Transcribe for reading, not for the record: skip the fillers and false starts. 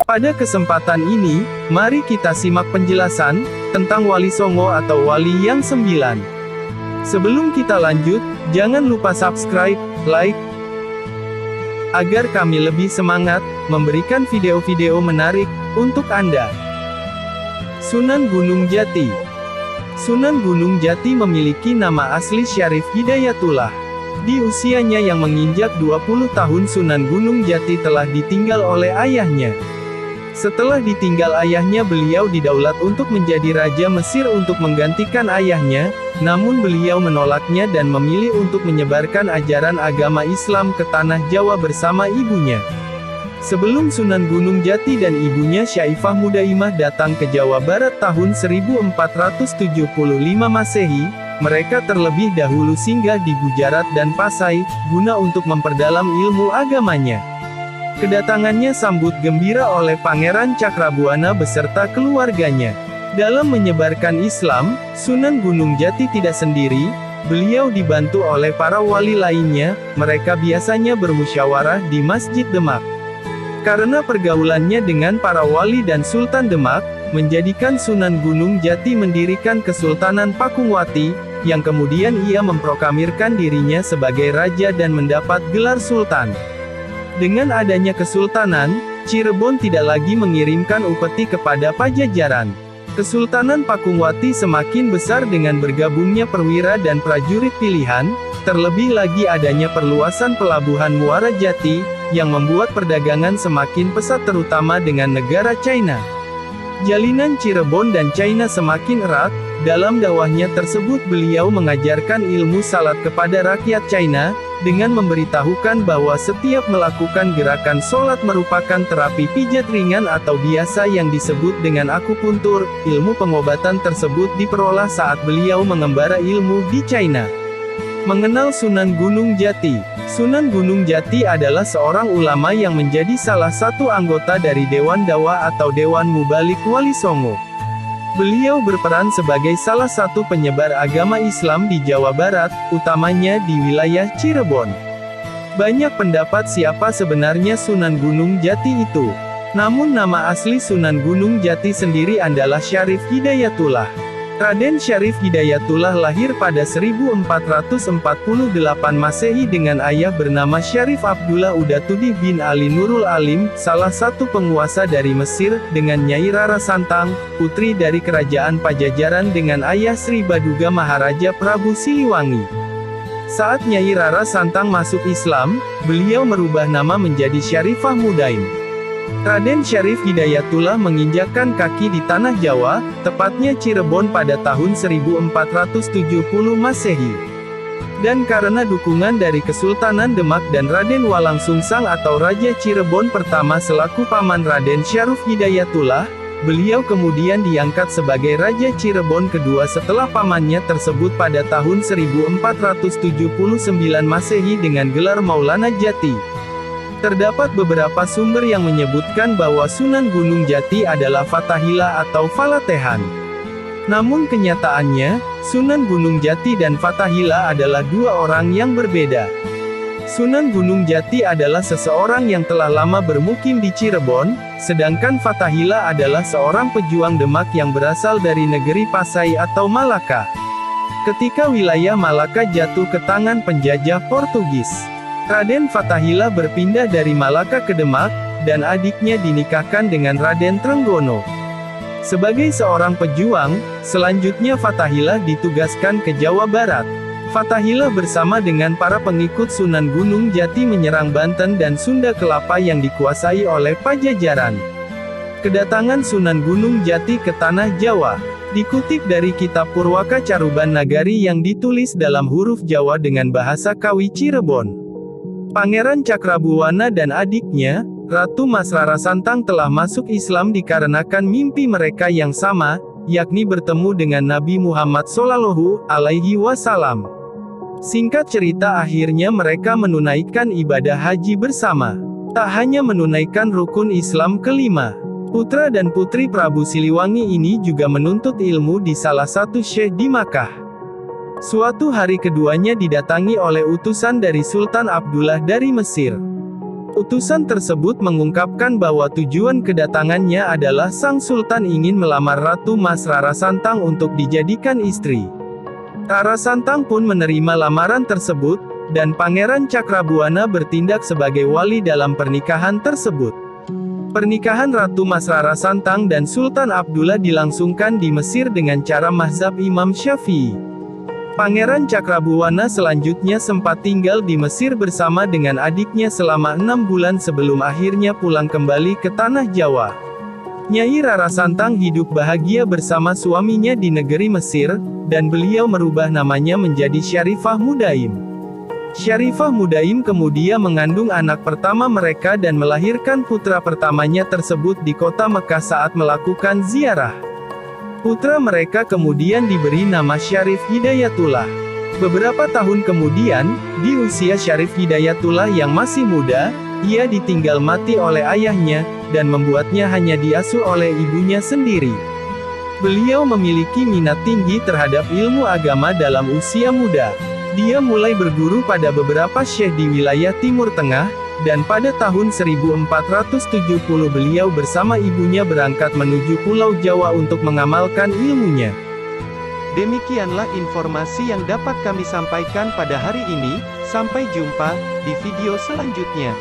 Pada kesempatan ini, mari kita simak penjelasan tentang Wali Songo atau Wali yang 9. Sebelum kita lanjut, jangan lupa subscribe, like, agar kami lebih semangat memberikan video-video menarik untuk Anda. Sunan Gunung Jati. Sunan Gunung Jati memiliki nama asli Syarif Hidayatullah. Di usianya yang menginjak 20 tahun Sunan Gunung Jati telah ditinggal oleh ayahnya. Setelah ditinggal ayahnya, beliau didaulat untuk menjadi Raja Mesir untuk menggantikan ayahnya, namun beliau menolaknya dan memilih untuk menyebarkan ajaran agama Islam ke tanah Jawa bersama ibunya. Sebelum Sunan Gunung Jati dan ibunya Syaifah Mudaimah datang ke Jawa Barat tahun 1475 Masehi, mereka terlebih dahulu singgah di Gujarat dan Pasai, guna untuk memperdalam ilmu agamanya. Kedatangannya sambut gembira oleh Pangeran Cakrabuana beserta keluarganya. Dalam menyebarkan Islam, Sunan Gunung Jati tidak sendiri, beliau dibantu oleh para wali lainnya, mereka biasanya bermusyawarah di Masjid Demak. Karena pergaulannya dengan para wali dan Sultan Demak, menjadikan Sunan Gunung Jati mendirikan Kesultanan Pakungwati, yang kemudian ia memproklamirkan dirinya sebagai raja dan mendapat gelar sultan. Dengan adanya kesultanan, Cirebon tidak lagi mengirimkan upeti kepada Pajajaran. Kesultanan Pakungwati semakin besar dengan bergabungnya perwira dan prajurit pilihan, terlebih lagi adanya perluasan pelabuhan Muara Jati, yang membuat perdagangan semakin pesat terutama dengan negara China. Jalinan Cirebon dan China semakin erat. Dalam dakwahnya tersebut beliau mengajarkan ilmu salat kepada rakyat China, dengan memberitahukan bahwa setiap melakukan gerakan sholat merupakan terapi pijat ringan atau biasa yang disebut dengan akupuntur. Ilmu pengobatan tersebut diperoleh saat beliau mengembara ilmu di China. Mengenal Sunan Gunung Jati. Sunan Gunung Jati adalah seorang ulama yang menjadi salah satu anggota dari Dewan Dawa atau Dewan Mubalik Wali Songo. Beliau berperan sebagai salah satu penyebar agama Islam di Jawa Barat, utamanya di wilayah Cirebon. Banyak pendapat siapa sebenarnya Sunan Gunung Jati itu. Namun nama asli Sunan Gunung Jati sendiri adalah Syarif Hidayatullah. Raden Syarif Hidayatullah lahir pada 1448 Masehi dengan ayah bernama Syarif Abdullah Udatudi bin Ali Nurul Alim, salah satu penguasa dari Mesir, dengan Nyai Rara Santang, putri dari kerajaan Pajajaran dengan ayah Sri Baduga Maharaja Prabu Siliwangi. Saat Nyai Rara Santang masuk Islam, beliau merubah nama menjadi Syarifah Mudaim. Raden Syarif Hidayatullah menginjakkan kaki di tanah Jawa, tepatnya Cirebon pada tahun 1470 Masehi. Dan karena dukungan dari Kesultanan Demak dan Raden Walang Sungsang atau Raja Cirebon pertama selaku paman Raden Syarif Hidayatullah, beliau kemudian diangkat sebagai Raja Cirebon kedua setelah pamannya tersebut pada tahun 1479 Masehi dengan gelar Maulana Jati. Terdapat beberapa sumber yang menyebutkan bahwa Sunan Gunung Jati adalah Fatahillah atau Falatehan. Namun kenyataannya, Sunan Gunung Jati dan Fatahillah adalah dua orang yang berbeda. Sunan Gunung Jati adalah seseorang yang telah lama bermukim di Cirebon, sedangkan Fatahillah adalah seorang pejuang Demak yang berasal dari negeri Pasai atau Malaka. Ketika wilayah Malaka jatuh ke tangan penjajah Portugis, Raden Fatahillah berpindah dari Malaka ke Demak, dan adiknya dinikahkan dengan Raden Trenggono. Sebagai seorang pejuang, selanjutnya Fatahillah ditugaskan ke Jawa Barat. Fatahillah bersama dengan para pengikut Sunan Gunung Jati menyerang Banten dan Sunda Kelapa yang dikuasai oleh Pajajaran. Kedatangan Sunan Gunung Jati ke tanah Jawa dikutip dari kitab Purwaka Caruban Nagari yang ditulis dalam huruf Jawa dengan bahasa Kawi Cirebon. Pangeran Cakrabuana dan adiknya, Ratu Mas Rara Santang telah masuk Islam dikarenakan mimpi mereka yang sama, yakni bertemu dengan Nabi Muhammad Shallallahu Alaihi Wasallam. Singkat cerita akhirnya mereka menunaikan ibadah haji bersama. Tak hanya menunaikan rukun Islam kelima, putra dan putri Prabu Siliwangi ini juga menuntut ilmu di salah satu syekh di Makkah. Suatu hari keduanya didatangi oleh utusan dari Sultan Abdullah dari Mesir. Utusan tersebut mengungkapkan bahwa tujuan kedatangannya adalah Sang Sultan ingin melamar Ratu Mas Rara Santang untuk dijadikan istri. Rara Santang pun menerima lamaran tersebut, dan Pangeran Cakrabuana bertindak sebagai wali dalam pernikahan tersebut. Pernikahan Ratu Mas Rara Santang dan Sultan Abdullah dilangsungkan di Mesir dengan cara mazhab Imam Syafi'i. Pangeran Cakrabuana selanjutnya sempat tinggal di Mesir bersama dengan adiknya selama 6 bulan sebelum akhirnya pulang kembali ke tanah Jawa. Nyai Rara Santang hidup bahagia bersama suaminya di negeri Mesir, dan beliau merubah namanya menjadi Syarifah Mudaim. Syarifah Mudaim kemudian mengandung anak pertama mereka dan melahirkan putra pertamanya tersebut di kota Mekah saat melakukan ziarah. Putra mereka kemudian diberi nama Syarif Hidayatullah. Beberapa tahun kemudian, di usia Syarif Hidayatullah yang masih muda, ia ditinggal mati oleh ayahnya, dan membuatnya hanya diasuh oleh ibunya sendiri. Beliau memiliki minat tinggi terhadap ilmu agama dalam usia muda. Dia mulai berguru pada beberapa syekh di wilayah Timur Tengah, dan pada tahun 1470 beliau bersama ibunya berangkat menuju Pulau Jawa untuk mengamalkan ilmunya. Demikianlah informasi yang dapat kami sampaikan pada hari ini, sampai jumpa di video selanjutnya.